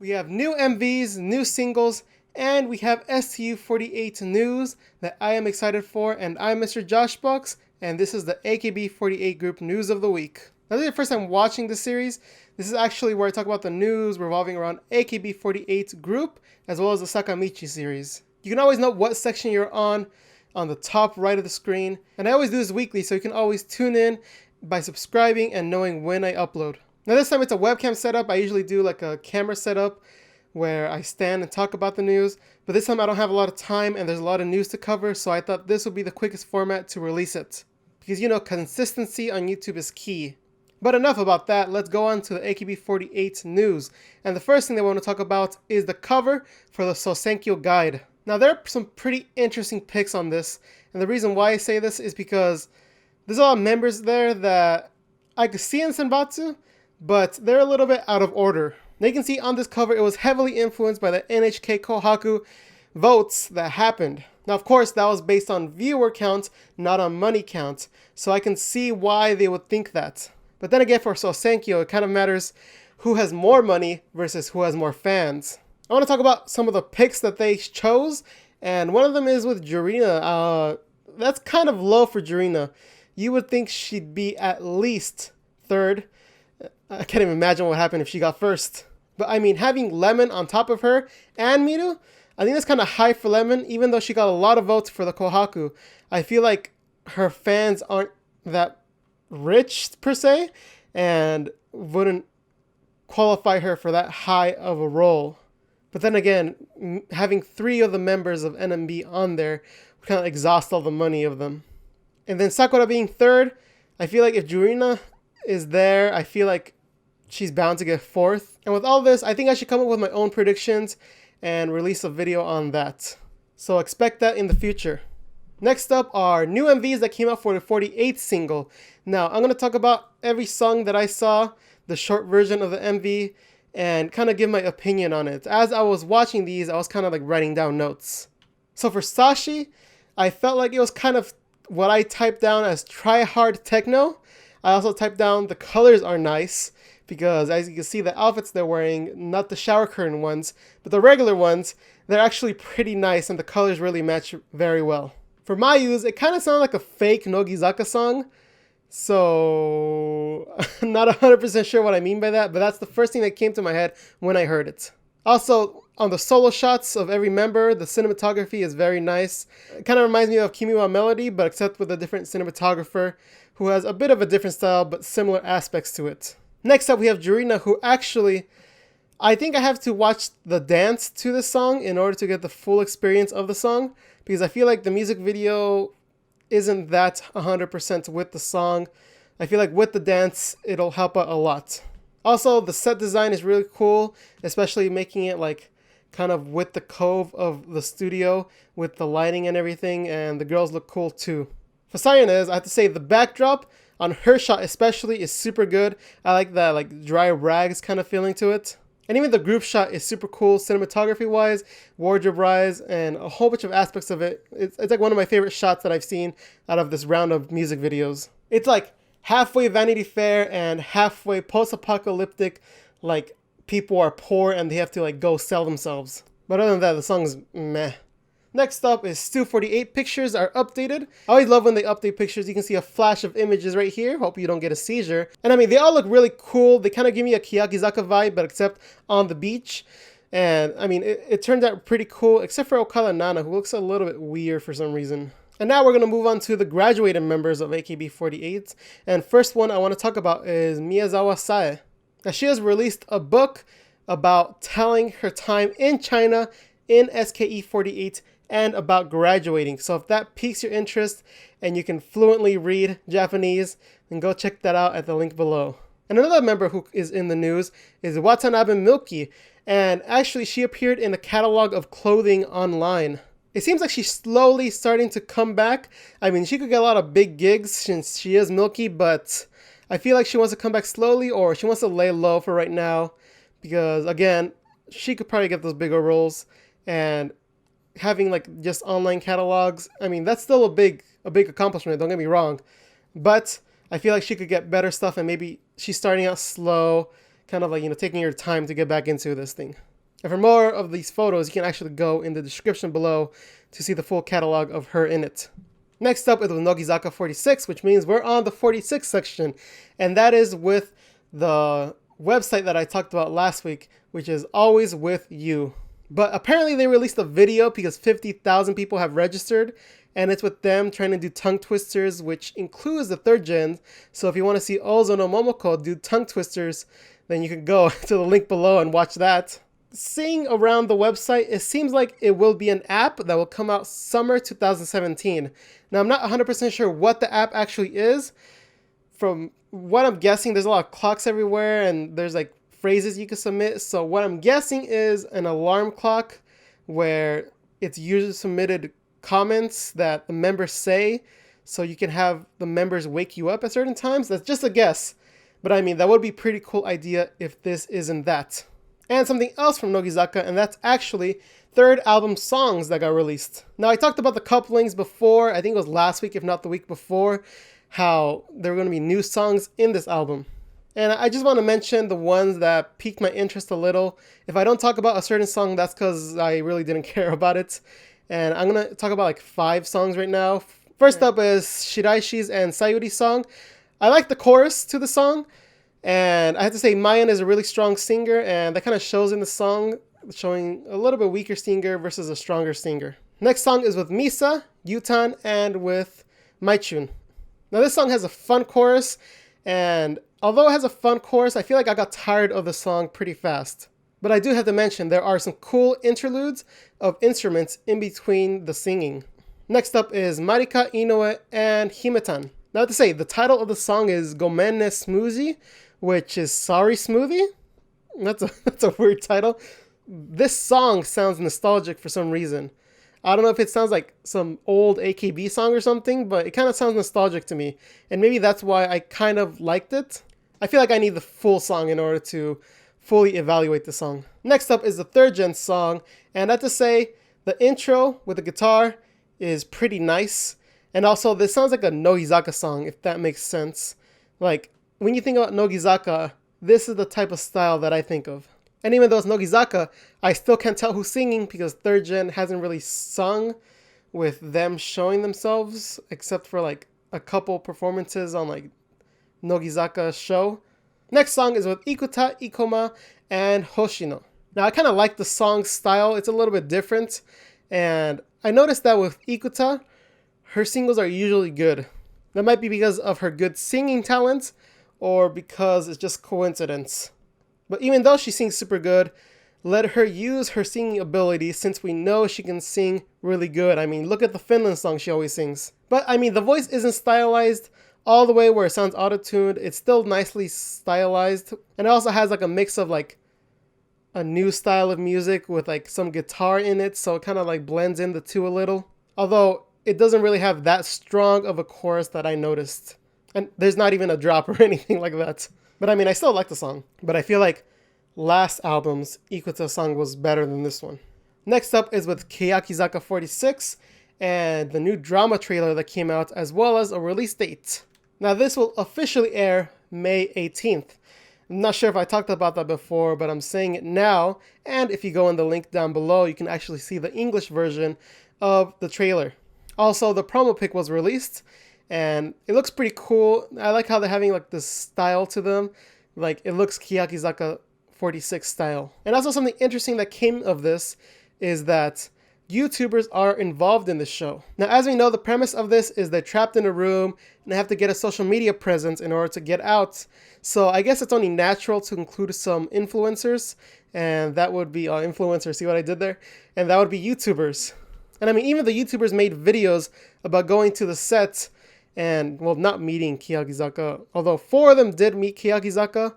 We have new MVs, new singles, and we have STU48 news that I am excited for, and I'm Mr. Josh Box, and this is the AKB48 group news of the week. Now, this is the first time watching this series. This is actually where I talk about the news revolving around AKB48 group, as well as the Sakamichi series. You can always know what section you're on the top right of the screen, and I always do this weekly, so you can always tune in by subscribing and knowing when I upload. Now this time it's a webcam setup. I usually do like a camera setup where I stand and talk about the news, but this time I don't have a lot of time and there's a lot of news to cover, so I thought this would be the quickest format to release it. Because consistency on YouTube is key. But enough about that, let's go on to the AKB48 news. And the first thing that I want to talk about is the cover for the Sousenkyo guide. Now there are some pretty interesting pics on this, and the reason why I say this is because there's a lot of members there that I could see in Senbatsu, but they're a little bit out of order. Now you can see on this cover it was heavily influenced by the NHK Kohaku votes that happened. Now of course that was based on viewer count, not on money count, so I can see why they would think that. But then again, for Sousenkyo, it kind of matters who has more money versus who has more fans. I want to talk about some of the picks that they chose, and one of them is with Jurina. That's kind of low for Jurina. You would think she'd be at least third. I can't even imagine what would happen if she got first. But I mean, having Lemon on top of her and Miru, I think that's kind of high for Lemon, even though she got a lot of votes for the Kohaku. I feel like her fans aren't that rich, per se, and wouldn't qualify her for that high of a role. But then again, having 3 of the members of NMB on there would kind of exhaust all the money of them. And then Sakura being third, I feel like if Jurina is there, I feel like she's bound to get fourth. And with all this, I think I should come up with my own predictions and release a video on that. So expect that in the future. Next up are new MVs that came out for the 48th single. Now, I'm going to talk about every song that I saw, the short version of the MV, and kind of give my opinion on it. As I was watching these, I was kind of like writing down notes. So for Sashi, I felt like it was kind of what I typed down as try-hard techno. I also typed down the colors are nice, because as you can see, the outfits they're wearing, not the shower curtain ones, but the regular ones, they're actually pretty nice and the colors really match very well. For Mayu's, it kind of sounded like a fake Nogizaka song, so I'm not 100% sure what I mean by that, but that's the first thing that came to my head when I heard it. Also, on the solo shots of every member, the cinematography is very nice. It kind of reminds me of Kimi wa Melody, but except with a different cinematographer who has a bit of a different style, but similar aspects to it. Next up, we have Jurina, who actually, I think I have to watch the dance to this song in order to get the full experience of the song, because I feel like the music video isn't that 100% with the song. I feel like with the dance, it'll help out a lot. Also, the set design is really cool, especially making it like kind of with the cove of the studio, with the lighting and everything, and the girls look cool too. For Sayonez, I have to say the backdrop on her shot especially is super good. I like that like dry rags kind of feeling to it. And even the group shot is super cool cinematography wise, wardrobe wise, and a whole bunch of aspects of it. It's like one of my favorite shots that I've seen out of this round of music videos. It's like halfway Vanity Fair and halfway post-apocalyptic, like people are poor and they have to like go sell themselves. But other than that, the song's meh. Next up is STU48 pictures are updated. I always love when they update pictures. You can see a flash of images right here. Hope you don't get a seizure. And I mean, they all look really cool. They kind of give me a Miyazaka vibe, but except on the beach. And I mean, it turned out pretty cool, except for Okada Nana, who looks a little bit weird for some reason. And now we're going to move on to the graduated members of AKB48. And first one I want to talk about is Miyazawa Sae. Now, she has released a book about telling her time in China in SKE48 and about graduating. So if that piques your interest and you can fluently read Japanese, then go check that out at the link below. And another member who is in the news is Watanabe Miyuki, and actually she appeared in a catalog of clothing online. It seems like she's slowly starting to come back. I mean, she could get a lot of big gigs since she is Milky, but I feel like she wants to come back slowly, or she wants to lay low for right now, because again, she could probably get those bigger roles, and having like just online catalogs, I mean, that's still a big accomplishment, don't get me wrong, but I feel like she could get better stuff, and maybe she's starting out slow, kind of like, taking your time to get back into this thing. And for more of these photos, you can actually go in the description below to see the full catalog of her in it. Next up is with Nogizaka-46, which means we're on the 46 section, and that is with the website that I talked about last week, which is Always With You. But apparently they released a video because 50,000 people have registered, and it's with them trying to do tongue twisters, which includes the 3rd gen. So if you want to see Ozo no Momoko do tongue twisters, then you can go to the link below and watch that. Seeing around the website, it seems like it will be an app that will come out summer 2017. Now, I'm not 100% sure what the app actually is. From what I'm guessing, there's a lot of clocks everywhere, and there's like phrases you can submit. So what I'm guessing is an alarm clock where it's user submitted comments that the members say, so you can have the members wake you up at certain times. That's just a guess, but I mean, that would be a pretty cool idea if this isn't that. And something else from Nogizaka, and that's actually 3rd album songs that got released. Now, I talked about the couplings before, I think it was last week, if not the week before, how there were going to be new songs in this album. And I just want to mention the ones that piqued my interest a little. If I don't talk about a certain song, that's because I really didn't care about it. And I'm going to talk about like 5 songs right now. First up is Shiraishi's and Sayuri's song. I like the chorus to the song. And I have to say, Mayan is a really strong singer, and that kind of shows in the song, showing a little bit weaker singer versus a stronger singer. Next song is with Misa, Yutan, and with Maichun. Now this song has a fun chorus, and although it has a fun chorus, I feel like I got tired of the song pretty fast. But I do have to mention, there are some cool interludes of instruments in between the singing. Next up is Marika, Inoue, and Himetan. Now to say, the title of the song is Gomenne Smoothie, which is Sorry Smoothie. That's a weird title. This song sounds nostalgic for some reason. I don't know if it sounds like some old AKB song or something, but it kind of sounds nostalgic to me. And maybe that's why I kind of liked it. I feel like I need the full song in order to fully evaluate the song. Next up is the 3rd gen song, and I have to say, the intro with the guitar is pretty nice. And also, this sounds like a Nogizaka song, if that makes sense. Like, when you think about Nogizaka, this is the type of style that I think of. And even though it's Nogizaka, I still can't tell who's singing because 3rd gen hasn't really sung with them showing themselves, except for like a couple performances on like Nogizaka's show. Next song is with Ikuta, Ikoma, and Hoshino. Now, I kind of like the song style. It's a little bit different. And I noticed that with Ikuta, her singles are usually good. That might be because of her good singing talent, or because it's just coincidence. But even though she sings super good, let her use her singing ability, since we know she can sing really good. I mean, look at the Finland song she always sings. But I mean, the voice isn't stylized all the way where it sounds auto-tuned. It's still nicely stylized. And it also has like a mix of like a new style of music with like some guitar in it, so it kind of like blends in the two a little. Although it doesn't really have that strong of a chorus that I noticed. And there's not even a drop or anything like that. But I mean, I still like the song. But I feel like last album's Ikuta song was better than this one. Next up is with Zaka-46 and the new drama trailer that came out, as well as a release date. Now this will officially air May 18th. I'm not sure if I talked about that before, but I'm saying it now. And if you go in the link down below, you can actually see the English version of the trailer. Also, the promo pic was released, and it looks pretty cool. I like how they're having like this style to them. Like, it looks Zaka-46 style. And also something interesting that came of this is that YouTubers are involved in this show. Now, as we know, the premise of this is they're trapped in a room and they have to get a social media presence in order to get out. So I guess it's only natural to include some influencers, and that would be influencers. See what I did there? And that would be YouTubers. And I mean, even the YouTubers made videos about going to the set and, well, not meeting Zaka, although 4 of them did meet Zaka,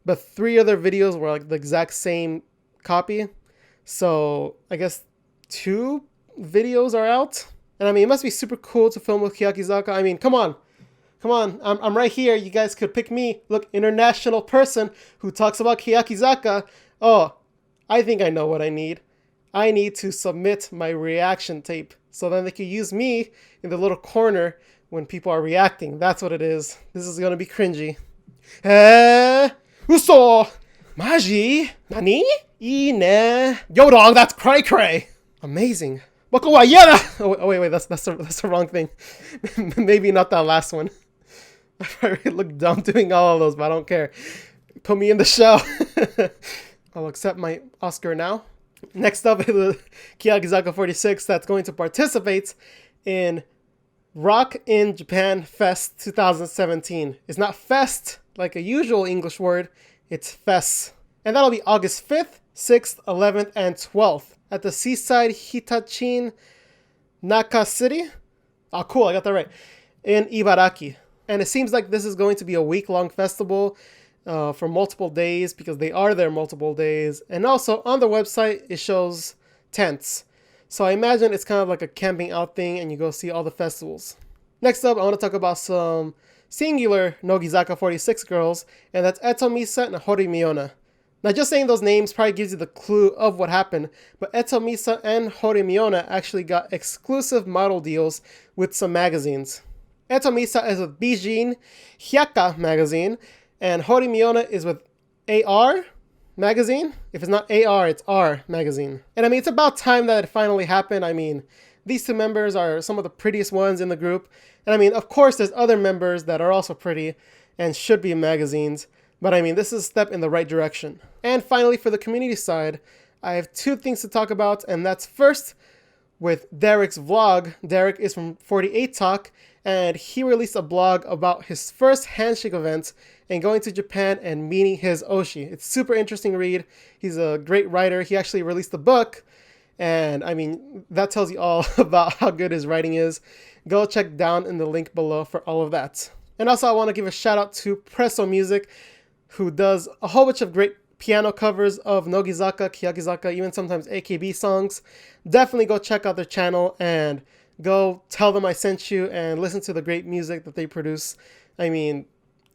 but 3 other videos were like the exact same copy. So I guess 2 videos are out. And I mean, it must be super cool to film with Zaka. I mean, come on. I'm right here. You guys could pick me. Look, international person who talks about Zaka. Oh, I think I know what I need. I need to submit my reaction tape so then they can use me in the little corner when people are reacting. That's what it is. This is going to be cringy. Uso! Maji? Nani? Ine. Yo, dog, that's cray cray. Amazing. Boko wa yada. Oh, wait, that's the wrong thing. Maybe not that last one. I probably look dumb doing all of those, but I don't care. Put me in the show. I'll accept my Oscar now. Next up is Miyazaka-46 that's going to participate in Rock in Japan Fest 2017. It's not fest like a usual English word, it's fest. And that'll be August 5th, 6th, 11th, and 12th at the Seaside Hitachin Naka City. Oh, cool, I got that right. In Ibaraki. And it seems like this is going to be a week-long festival for multiple days because they are there multiple days. And also on the website, it shows tents. So I imagine it's kind of like a camping out thing and you go see all the festivals. Next up, I want to talk about some singular Nogizaka-46 girls, and that's Eto Misa and Hori Miyona. Now, just saying those names probably gives you the clue of what happened, but Eto Misa and Hori Miyona actually got exclusive model deals with some magazines. Eto Misa is with Bijin Hyaka magazine, and Hori Miyona is with AR magazine. If it's not AR, it's R magazine. And I mean, it's about time that it finally happened. I mean, these two members are some of the prettiest ones in the group. And I mean, of course, there's other members that are also pretty and should be in magazines. But I mean, this is a step in the right direction. And finally, for the community side, I have two things to talk about. And that's first with Derek's vlog. Derek is from 48 Talk, and he released a blog about his first Handshake event and going to Japan and meeting his Oshi. It's super interesting read. He's a great writer. He actually released a book, and I mean, that tells you all about how good his writing is. Go check down in the link below for all of that. And also, I want to give a shout out to Presso Music, who does a whole bunch of great piano covers of Nogizaka, Kiyakizaka, even sometimes AKB songs. Definitely go check out their channel and go tell them I sent you and listen to the great music that they produce. I mean,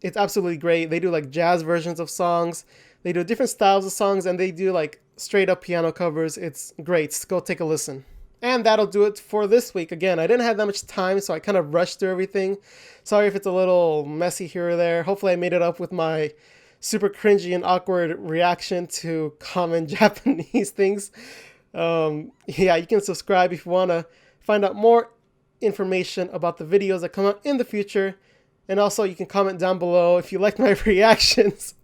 it's absolutely great. They do like jazz versions of songs. They do different styles of songs, and they do like straight up piano covers. It's great. Go take a listen. And that'll do it for this week. Again, I didn't have that much time, so I kind of rushed through everything. Sorry if it's a little messy here or there. Hopefully I made it up with my super cringy and awkward reaction to common Japanese things. Yeah, you can subscribe if you want to find out more information about the videos that come out in the future. And also, you can comment down below if you like my reactions.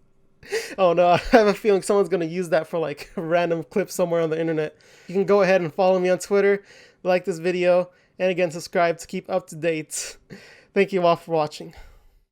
Oh no, I have a feeling someone's going to use that for like a random clip somewhere on the internet. You can go ahead and follow me on Twitter, like this video, and again, subscribe to keep up to date. Thank you all for watching.